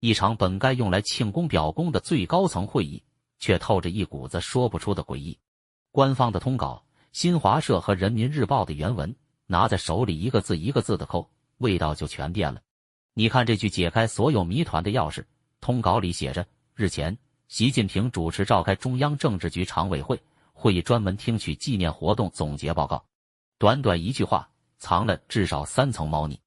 一场本该用来庆功表功的最高层会议，却透着一股子说不出的诡异。官方的通稿、新华社和人民日报的原文，拿在手里一个字一个字的抠，味道就全变了。你看这句解开所有谜团的钥匙，通稿里写着：日前，习近平主持召开中央政治局常委会会议，专门听取纪念活动总结报告。短短一句话，藏了至少3层猫腻。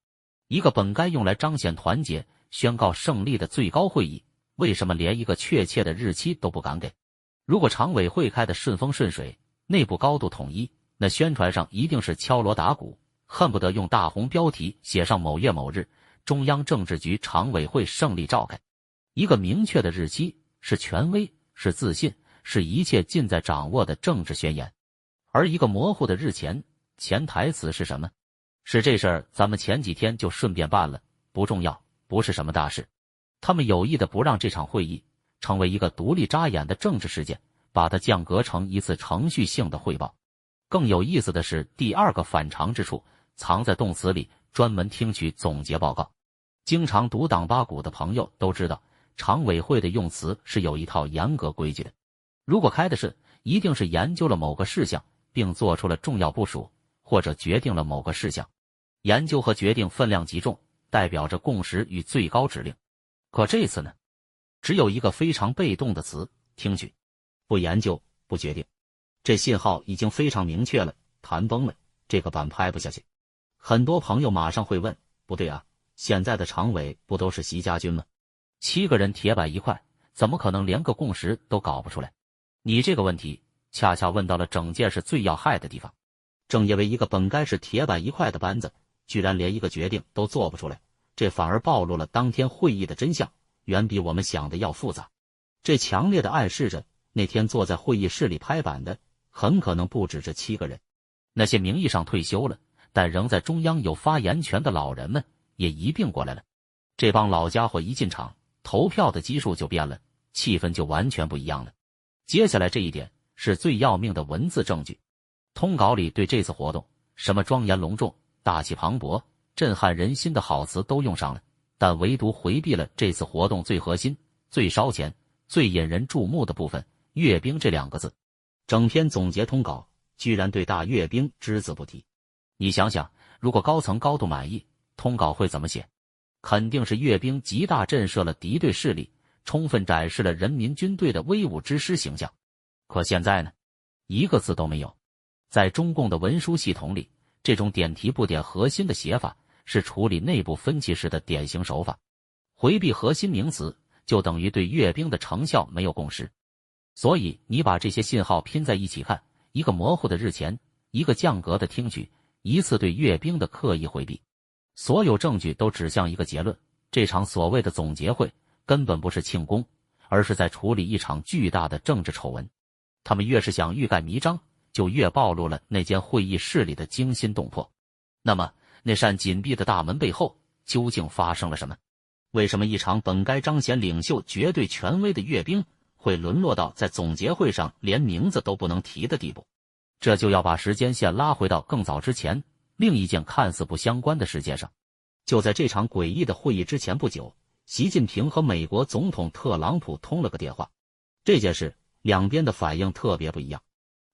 一个本该用来彰显团结、宣告胜利的最高会议，为什么连一个确切的日期都不敢给？如果常委会开得顺风顺水，内部高度统一，那宣传上一定是敲锣打鼓，恨不得用大红标题写上某月某日，中央政治局常委会胜利召开。一个明确的日期，是权威，是自信，是一切尽在掌握的政治宣言。而一个模糊的日前，潜台词是什么？是这事儿咱们前几天就顺便办了，不重要，不是什么大事。他们有意的不让这场会议成为一个独立扎眼的政治事件，把它降格成一次程序性的汇报。更有意思的是，第二个反常之处藏在动词里，专门听取总结报告。经常读党八股的朋友都知道，常委会的用词是有一套严格规矩的。如果开的是，一定是研究了某个事项，并做出了重要部署，或者决定了某个事项。研究和决定分量极重，代表着共识与最高指令。可这次呢，只有一个非常被动的词，听取。不研究，不决定。这信号已经非常明确了，谈崩了，这个板拍不下去。很多朋友马上会问，不对啊，现在的常委不都是习家军吗？7个人铁板一块，怎么可能连个共识都搞不出来？你这个问题恰恰问到了整件事最要害的地方。正因为一个本该是铁板一块的班子，居然连一个决定都做不出来，这反而暴露了当天会议的真相，远比我们想的要复杂。这强烈的暗示着，那天坐在会议室里拍板的，很可能不止这7个人。那些名义上退休了，但仍在中央有发言权的老人们，也一并过来了。这帮老家伙一进场，投票的基数就变了，气氛就完全不一样了。接下来这一点是最要命的文字证据。通稿里对这次活动什么庄严隆重、大气磅礴、震撼人心的好词都用上了，但唯独回避了这次活动最核心、最烧钱、最引人注目的部分——阅兵这2个字。整篇总结通稿居然对大阅兵只字不提。你想想，如果高层高度满意，通稿会怎么写？肯定是阅兵极大震慑了敌对势力，充分展示了人民军队的威武之师形象。可现在呢，一个字都没有。在中共的文书系统里，这种点题不点核心的写法是处理内部分歧时的典型手法。回避核心名词，就等于对阅兵的成效没有共识。所以你把这些信号拼在一起看，一个模糊的日前，一个降格的听取，一次对阅兵的刻意回避，所有证据都指向一个结论：这场所谓的总结会根本不是庆功，而是在处理一场巨大的政治丑闻。他们越是想欲盖弥彰，就越暴露了那间会议室里的惊心动魄。那么，那扇紧闭的大门背后究竟发生了什么？为什么一场本该彰显领袖绝对权威的阅兵，会沦落到在总结会上连名字都不能提的地步？这就要把时间线拉回到更早之前，另一件看似不相关的事件上。就在这场诡异的会议之前不久，习近平和美国总统特朗普通了个电话。这件事两边的反应特别不一样。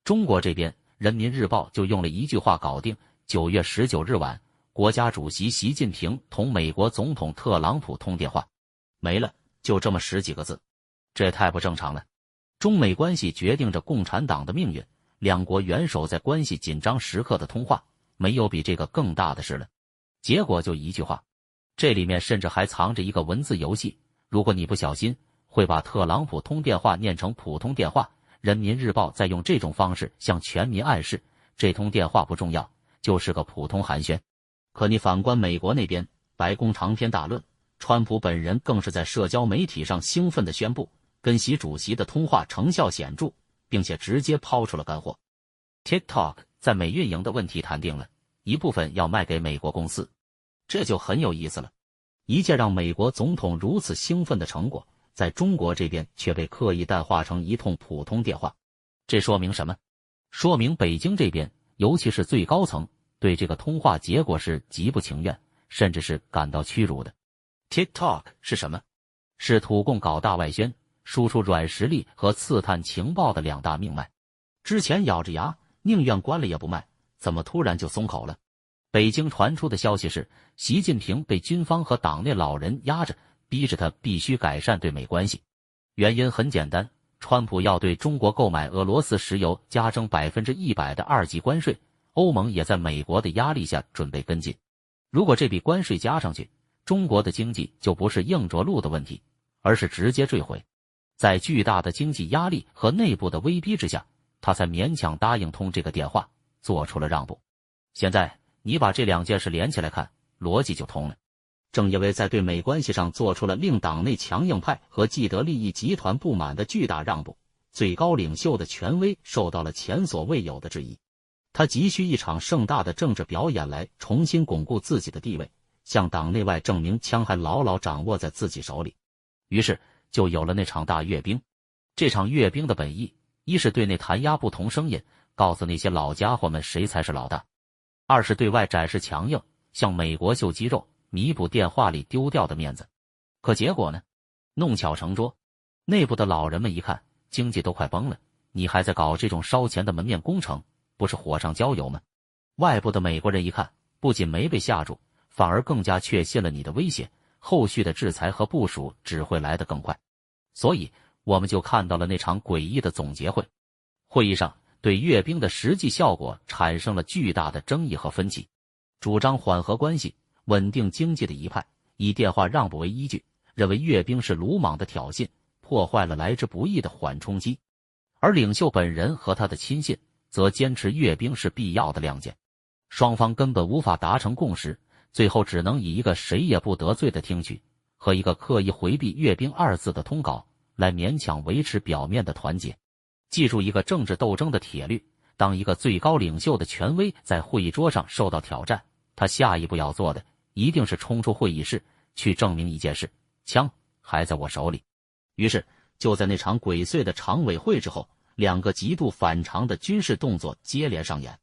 中国这边，人民日报就用了一句话搞定：9月19日晚，国家主席习近平同美国总统特朗普通电话。没了，就这么10几个字。这也太不正常了。中美关系决定着共产党的命运，两国元首在关系紧张时刻的通话，没有比这个更大的事了。结果就一句话，这里面甚至还藏着一个文字游戏，如果你不小心，会把特朗普通电话念成普通电话。人民日报在用这种方式向全民暗示，这通电话不重要，就是个普通寒暄。可你反观美国那边，白宫长篇大论，川普本人更是在社交媒体上兴奋地宣布，跟习主席的通话成效显著，并且直接抛出了干货。TikTok 在美运营的问题谈定了，一部分要卖给美国公司，这就很有意思了。一件让美国总统如此兴奋的成果，在中国这边却被刻意淡化成一通普通电话。这说明什么？说明北京这边，尤其是最高层，对这个通话结果是极不情愿，甚至是感到屈辱的。TikTok 是什么？是土共搞大外宣、输出软实力和刺探情报的两大命脉。之前咬着牙宁愿关了也不卖，怎么突然就松口了？北京传出的消息是，习近平被军方和党内老人压着，逼着他必须改善对美关系。原因很简单，川普要对中国购买俄罗斯石油加征100%的2级关税，欧盟也在美国的压力下准备跟进。如果这笔关税加上去，中国的经济就不是硬着陆的问题，而是直接坠毁。在巨大的经济压力和内部的威逼之下，他才勉强答应通这个电话，做出了让步。现在你把这两件事连起来看，逻辑就通了。正因为在对美关系上做出了令党内强硬派和既得利益集团不满的巨大让步，最高领袖的权威受到了前所未有的质疑。他急需一场盛大的政治表演来重新巩固自己的地位，向党内外证明枪还牢牢掌握在自己手里。于是就有了那场大阅兵。这场阅兵的本意，一是对内弹压不同声音，告诉那些老家伙们谁才是老大；二是对外展示强硬，向美国秀肌肉，弥补电话里丢掉的面子。可结果呢？弄巧成拙。内部的老人们一看，经济都快崩了，你还在搞这种烧钱的门面工程，不是火上浇油吗？外部的美国人一看，不仅没被吓住，反而更加确信了你的威胁，后续的制裁和部署只会来得更快。所以我们就看到了那场诡异的总结会。会议上对阅兵的实际效果产生了巨大的争议和分歧。主张缓和关系、稳定经济的一派以电话让步为依据，认为阅兵是鲁莽的挑衅，破坏了来之不易的缓冲机。而领袖本人和他的亲信则坚持阅兵是必要的亮剑。双方根本无法达成共识，最后只能以一个谁也不得罪的听取和一个刻意回避阅兵2字的通稿来勉强维持表面的团结。记住一个政治斗争的铁律，当一个最高领袖的权威在会议桌上受到挑战，他下一步要做的一定是冲出会议室去证明一件事：枪还在我手里。于是就在那场鬼祟的常委会之后，两个极度反常的军事动作接连上演。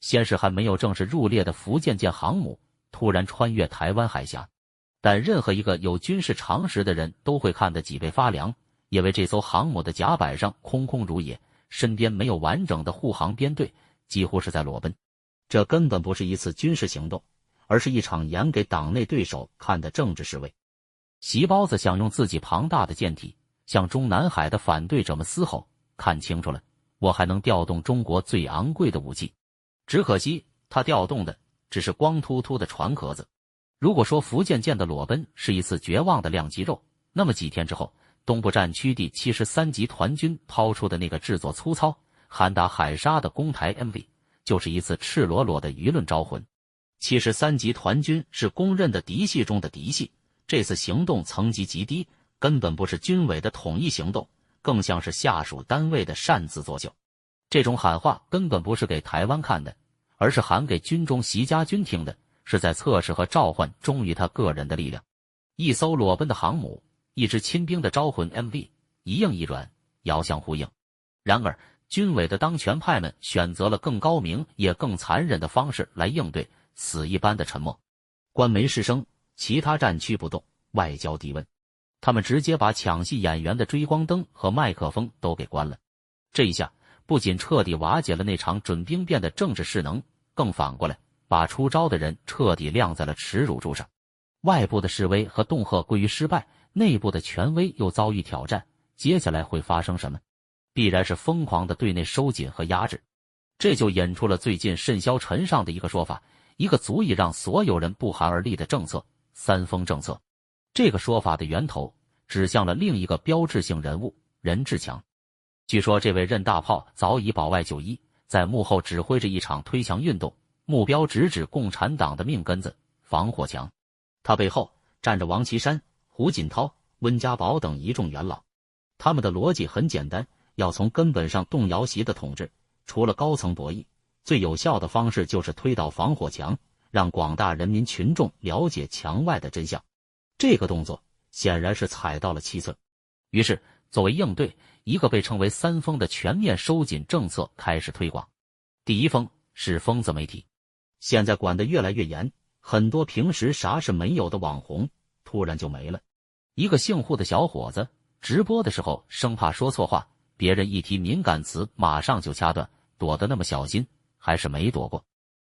先是还没有正式入列的福建舰航母突然穿越台湾海峡，但任何一个有军事常识的人都会看得脊背发凉，因为这艘航母的甲板上空空如也，身边没有完整的护航编队，几乎是在裸奔。这根本不是一次军事行动，而是一场演给党内对手看的政治示威。习包子想用自己庞大的舰体向中南海的反对者们嘶吼：看清楚了，我还能调动中国最昂贵的武器。只可惜他调动的只是光秃秃的船壳子。如果说福建舰的裸奔是一次绝望的亮肌肉，那么几天之后，东部战区第73集团军抛出的那个制作粗糙、喊打海沙的攻台 MV， 就是一次赤裸裸的舆论招魂。73集团军是公认的嫡系中的嫡系，这次行动层级极低，根本不是军委的统一行动，更像是下属单位的擅自作秀。这种喊话根本不是给台湾看的，而是喊给军中习家军听的，是在测试和召唤忠于他个人的力量。一艘裸奔的航母，一支亲兵的招魂 MV， 一硬一软，遥相呼应。然而军委的当权派们选择了更高明也更残忍的方式来应对，死一般的沉默。官媒失声，其他战区不动，外交低温。他们直接把抢戏演员的追光灯和麦克风都给关了。这一下不仅彻底瓦解了那场准兵变的政治势能，更反过来把出招的人彻底晾在了耻辱柱上。外部的示威和恫吓归于失败，内部的权威又遭遇挑战，接下来会发生什么？必然是疯狂的对内收紧和压制。这就引出了最近甚嚣尘上的一个说法，一个足以让所有人不寒而栗的政策——三封政策。这个说法的源头指向了另一个标志性人物任志强。据说这位任大炮早已保外就医，在幕后指挥着一场推墙运动，目标直指共产党的命根子防火墙。他背后站着王岐山、胡锦涛、温家宝等一众元老，他们的逻辑很简单，要从根本上动摇习的统治，除了高层博弈，最有效的方式就是推倒防火墙，让广大人民群众了解墙外的真相。这个动作显然是踩到了7寸。于是作为应对，一个被称为三封的全面收紧政策开始推广。第一封是疯子媒体，现在管得越来越严，很多平时啥事没有的网红突然就没了。一个姓胡的小伙子直播的时候，生怕说错话，别人一提敏感词马上就掐断，躲得那么小心，还是没躲过。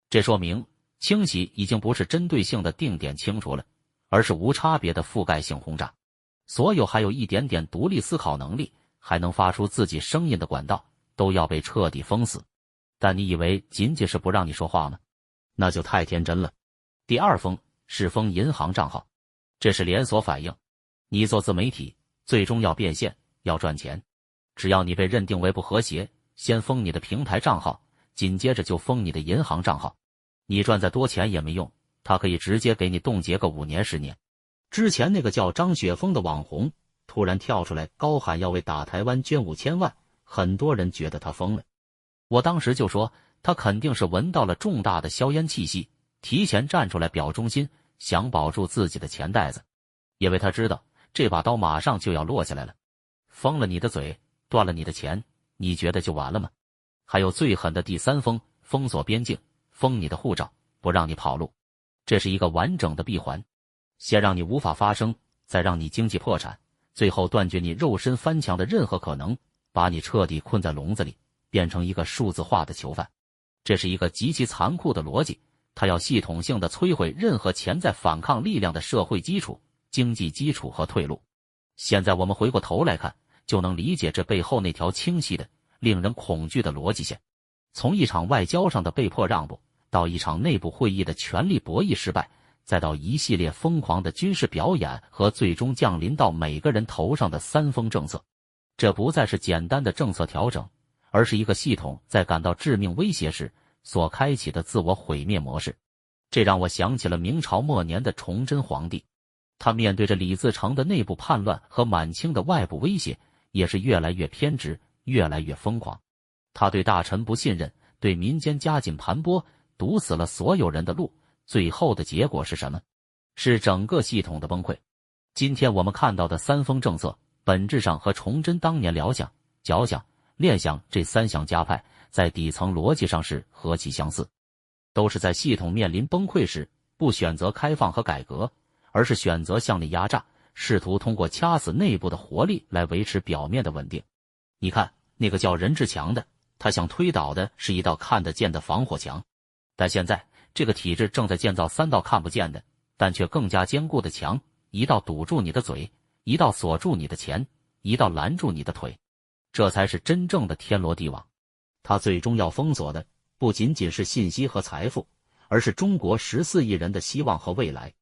这说明清洗已经不是针对性的定点清除了，而是无差别的覆盖性轰炸。所有还有一点点独立思考能力，还能发出自己声音的管道，都要被彻底封死。但你以为仅仅是不让你说话吗？那就太天真了。第二封是封银行账号，这是连锁反应。你做自媒体，最终要变现，要赚钱。只要你被认定为不和谐，先封你的平台账号，紧接着就封你的银行账号。你赚再多钱也没用，他可以直接给你冻结个5年10年。之前那个叫张雪峰的网红突然跳出来高喊要为打台湾捐5000万，很多人觉得他疯了。我当时就说他肯定是闻到了重大的硝烟气息，提前站出来表忠心，想保住自己的钱袋子，因为他知道这把刀马上就要落下来了。封了你的嘴，断了你的钱，你觉得就完了吗？还有最狠的第3封，封锁边境，封你的护照，不让你跑路。这是一个完整的闭环，先让你无法发声，再让你经济破产，最后断绝你肉身翻墙的任何可能，把你彻底困在笼子里，变成一个数字化的囚犯。这是一个极其残酷的逻辑，它要系统性的摧毁任何潜在反抗力量的社会基础、经济基础和退路。现在我们回过头来看，就能理解这背后那条清晰的、令人恐惧的逻辑线。从一场外交上的被迫让步，到一场内部会议的权力博弈失败，再到一系列疯狂的军事表演和最终降临到每个人头上的3封政策。这不再是简单的政策调整，而是一个系统在感到致命威胁时所开启的自我毁灭模式。这让我想起了明朝末年的崇祯皇帝，他面对着李自成的内部叛乱和满清的外部威胁，也是越来越偏执，越来越疯狂。他对大臣不信任，对民间加紧盘剥，堵死了所有人的路。最后的结果是什么？是整个系统的崩溃。今天我们看到的3封政策，本质上和崇祯当年辽想、剿想、练想这3项家派在底层逻辑上是何其相似，都是在系统面临崩溃时，不选择开放和改革，而是选择向内压榨，试图通过掐死内部的活力来维持表面的稳定。你看那个叫任志强的，他想推倒的是一道看得见的防火墙，但现在这个体制正在建造3道看不见的，但却更加坚固的墙，一道堵住你的嘴，一道锁住你的钱，一道拦住你的腿。这才是真正的天罗地网。它最终要封锁的不仅仅是信息和财富，而是中国14亿人的希望和未来。